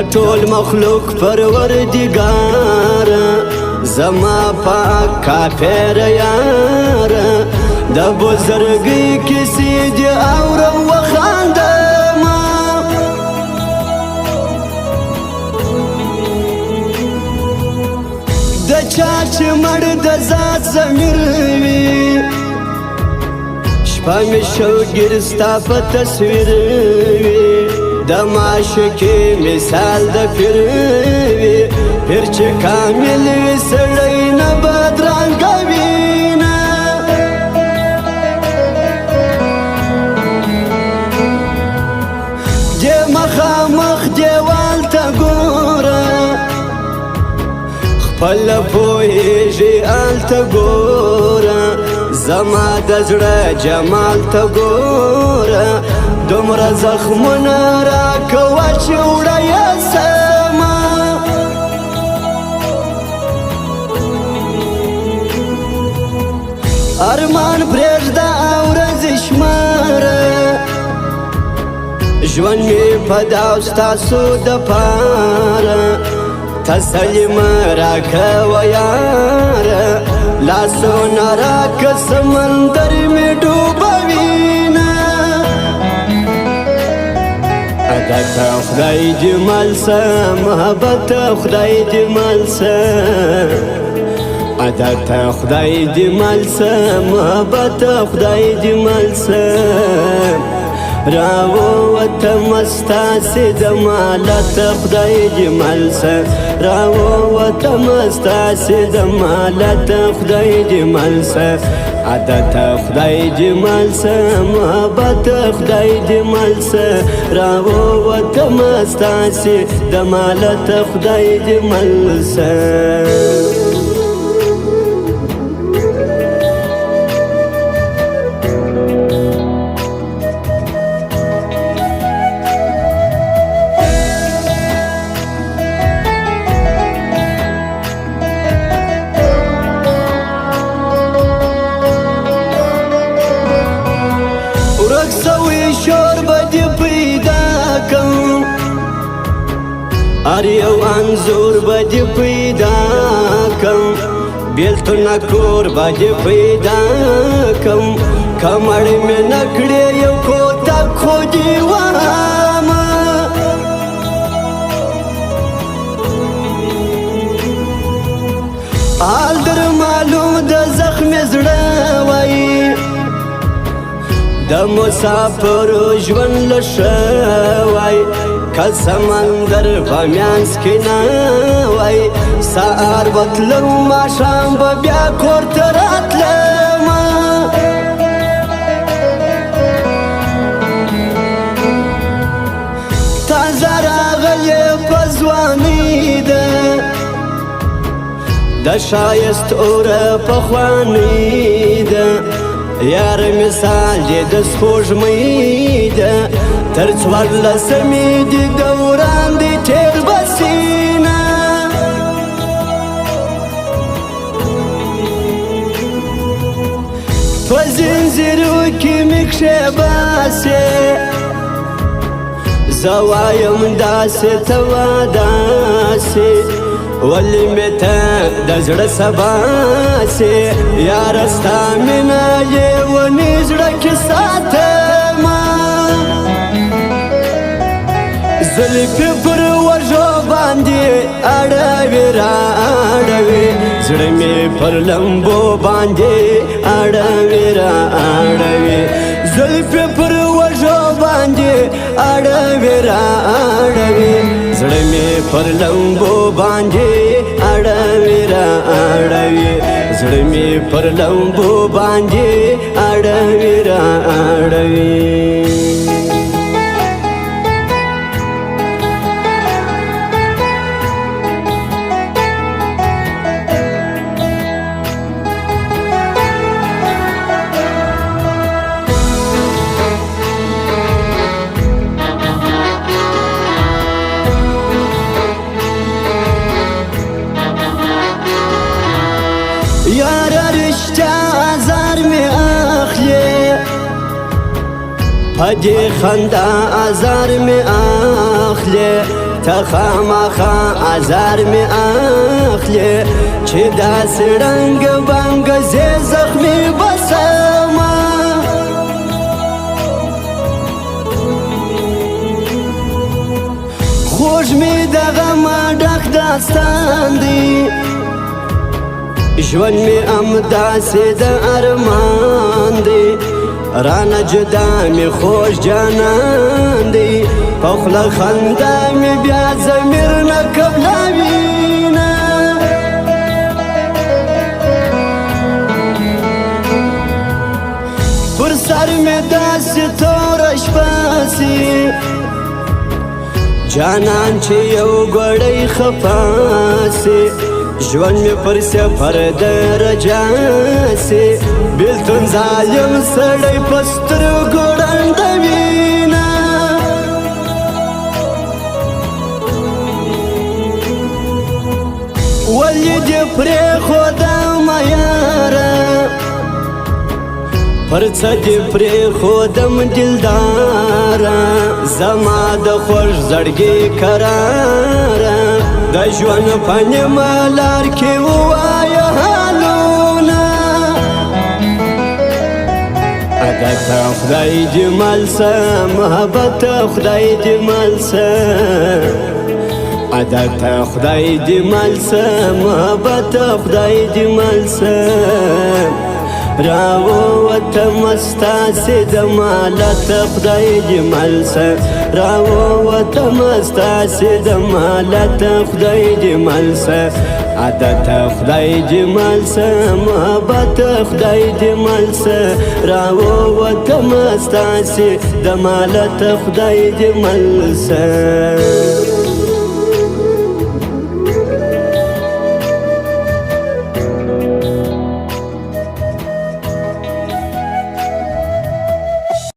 ټول مخلوق پروردگار زما پاک کافر یار د بزرګي کیسې دي اورم وخاندم د چا چې مړ د ذات ضمیر وي شپه مې شوګیر ستا په تصویر وي د معشوقې مثال د پیر وي پیر چې کامل وي سړی نه بدرنګه وینه دې مخامخ دیوال ته ګوره خپل پوهېږي هلته ګوره زما د زړه جمال ته ګوره دومره زخمونه راکوه چې وړه یې سمه ارمان پرېږده او ورځې شماره ژوند مې په دا ستاسو دپاره تسلي مه راکوه یاره لاسونه راکه سمندر مې ډوبوینه عادت خدای دې مل شه محبت خدای دې مل شه عادت خدای دې مل شه محبت خدای دې مل شه راووتم ستاسې د مالت خدای دې مل شه راووتم ستاسې د مالت خدای دې مل شه عادت خدای دې مل شه محبت خدای دې مل شه راووتم ستاسې د مالت خدای دې مل شه شور بدی پیدا کم یو انزور بدی پیدا کم بیلتون کور بدی پیدا کم کمر میں نکڑے یو کوتا خودی واما حال در معلوم د زخم زړه وای د مسافر ژوند لشوای که سمندر په میانس کې نه وای سهار بتلم ماښام به بیا کور ته راتلم تازه راغلې په ځوانۍ ده د ښایست اوره پخوانۍ ده یار مثال دې د سپوږمۍ ده تر څوارلسمې دې دوران دې تېر بسینه په زنځیرو کې مې کښېباسې زه وایم داسې ته وا داسې ولې مې ته د زړه سباسې یاره ستا مینه لیوني زړه کې ساتمه زلفې پر وږو باندې اړوي را اړوي زړه مې پر لمبو باندې اړوي را اړوي زلفې پر وږو باندې اړوي را اړوي زړه مې پر لمبو باندې اړوي را اړوي زړه مې پر لمبو باندې اړوي را اړوي پدی خندا ازار می اخلی خامخا ازار می اخلی چې داسې رنګ بنګ زی زخمی بسما خوږ می دغه ما ډک داستان دی ژوند می همداسې د ارمان دی رانه جدا می خوش جانان دی په خوله خندا می بیا ضمیر نه قبلوینه پر سر می داسې توره شپه سي جانان چې یو ګړی خفا سي ژوند می پر سفر د رجا سي بیلتون ظالم سړی په سترګو ړندوینه ولې دې پرېښودم یاره پر څه دې پرېښودم دلداره زما د خوږ زړګي قراره د ژوند په نیمه لار کې ووایه حالونه عادت خدای دې مل شه محبت خدای دې مل شه عادت خدای دې مل شه محبت خدای دې مل شه راووتم ستاسې د مالت خدای دې مل شه راووتم ستاسې د مالت خدای دې مل شه عادت خدای دې مل شه محبت خدای دې مل شه راووتم ستاسې د مالت خدای دې مل شه